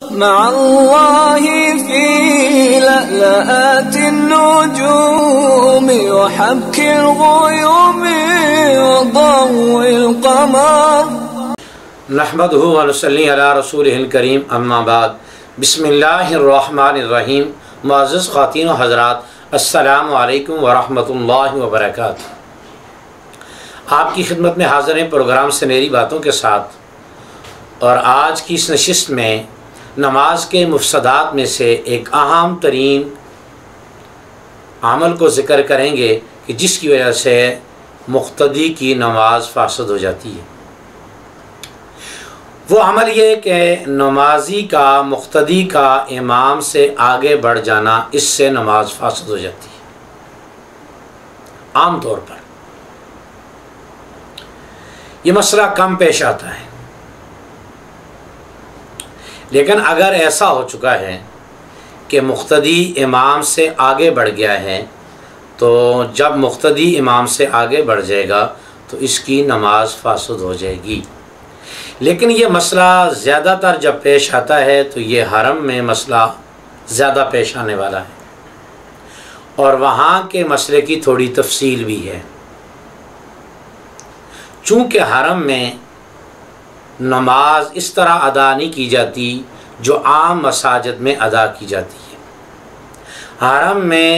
مع الله في لألآت النجوم وحبك الغيوم وضوء القمر نحمده ونصلي على رسوله الكريم اما بعد بسم اللہ الرحمن الرحیم۔ معزز خواتین و حضرات، السلام علیکم ورحمۃ اللہ وبرکاتہ۔ آپ کی خدمت میں حاضر ہیں پروگرام سے میری باتوں کے ساتھ، اور آج کی اس نشست میں نماز کے مفسدات میں سے ایک اہم ترین عمل کو ذکر کریں گے کہ جس کی وجہ سے مقتدی کی نماز فاسد ہو جاتی ہے۔ وہ عمل یہ کہ نمازی کا مقتدی کا امام سے آگے بڑھ جانا، اس سے نماز فاسد ہو جاتی ہے۔ عام طور پر یہ مسئلہ کم پیش آتا ہے، لیکن اگر ایسا ہو چکا ہے کہ مقتدی امام سے آگے بڑھ گیا ہے، تو جب مقتدی امام سے آگے بڑھ جائے گا تو اس کی نماز فاسد ہو جائے گی۔ لیکن یہ مسئلہ زیادہ تر جب پیش آتا ہے تو یہ حرم میں مسئلہ زیادہ پیش آنے والا ہے، اور وہاں کے مسئلے کی تھوڑی تفصیل بھی ہے۔ چونکہ حرم میں نماز اس طرح ادا نہیں کی جاتی جو عام مساجد میں ادا کی جاتی ہے۔ حرم میں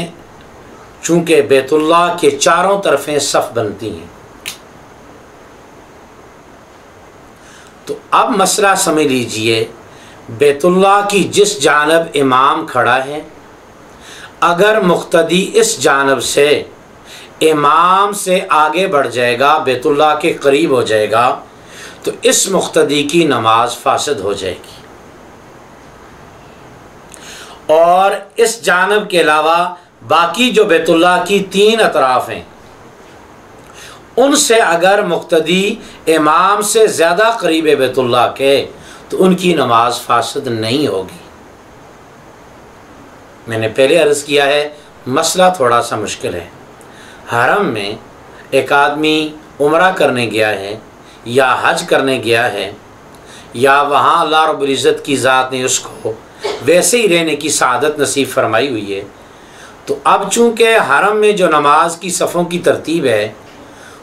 چونکہ بیت اللہ کے چاروں طرفیں صف بنتی ہیں، تو اب مسئلہ سمجھ لیجئے، بیت اللہ کی جس جانب امام کھڑا ہے، اگر مقتدی اس جانب سے امام سے آگے بڑھ جائے گا، بیت اللہ کے قریب ہو جائے گا، تو اس مقتدی کی نماز فاسد ہو جائے گی۔ اور اس جانب کے علاوہ باقی جو بیت اللہ کی 3 اطراف ہیں، ان سے اگر مقتدی امام سے زیادہ قریب ہے بیت اللہ کے، تو ان کی نماز فاسد نہیں ہوگی۔ میں نے پہلے عرض کیا ہے، مسئلہ تھوڑا سا مشکل ہے۔ حرم میں ایک آدمی عمرہ کرنے گیا ہے، یا حج کرنے گیا ہے، یا وہاں اللہ رب العزت کی ذات نے اس کو ویسے ہی رہنے کی سعادت نصیب فرمائی ہوئی ہے، تو اب چونکہ حرم میں جو نماز کی صفوں کی ترتیب ہے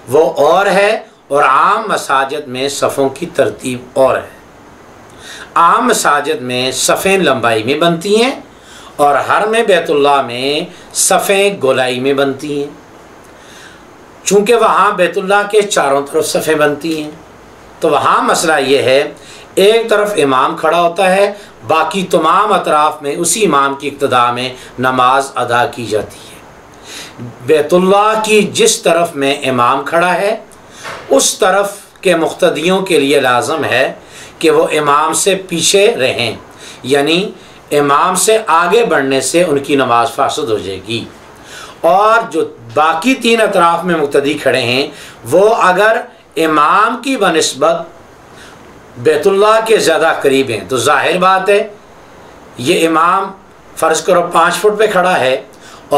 وہ اور ہے، اور عام مساجد میں صفوں کی ترتیب اور ہے۔ عام مساجد میں صفیں لمبائی میں بنتی ہیں، اور حرم بیت اللہ میں صفیں گولائی میں بنتی ہیں۔ چونکہ وہاں بیت اللہ کے چاروں طرف صفیں بنتی ہیں، تو وہاں مسئلہ یہ ہے، ایک طرف امام کھڑا ہوتا ہے، باقی تمام اطراف میں اسی امام کی اقتداء میں نماز ادا کی جاتی ہے۔ بیت اللہ کی جس طرف میں امام کھڑا ہے، اس طرف کے مقتدیوں کے لیے لازم ہے کہ وہ امام سے پیچھے رہیں، یعنی امام سے آگے بڑھنے سے ان کی نماز فاسد ہو جائے گی۔ اور جو باقی 3 اطراف میں مقتدی کھڑے ہیں، وہ اگر امام کی بنسبت بیت اللہ کے زیادہ قریب ہیں، تو ظاہر بات ہے یہ امام فرض کرو 5 فٹ پہ کھڑا ہے،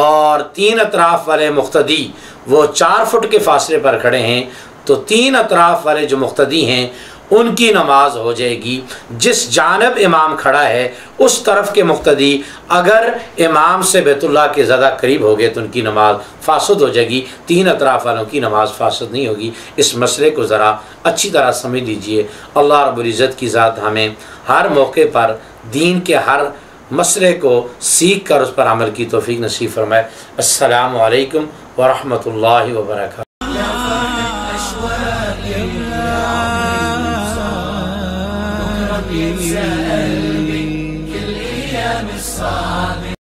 اور 3 اطراف والے مقتدی وہ 4 فٹ کے فاصلے پر کھڑے ہیں، تو 3 اطراف والے جو مقتدی ہیں ان کی نماز ہو جائے گی۔ جس جانب امام کھڑا ہے اس طرف کے مقتدی اگر امام سے بیت اللہ کے زیادہ قریب ہو گئے تو ان کی نماز فاسد ہو جائے گی، 3 اطراف والوں کی نماز فاسد نہیں ہوگی۔ اس مسئلے کو ذرا اچھی طرح سمجھ لیجئے۔ اللہ رب العزت کی ذات ہمیں ہر موقع پر دین کے ہر مسئلے کو سیکھ کر اس پر عمل کی توفیق نصیب فرمائے۔ السلام علیکم ورحمۃ اللہ وبرکاتہ۔ كل أيام الصلاة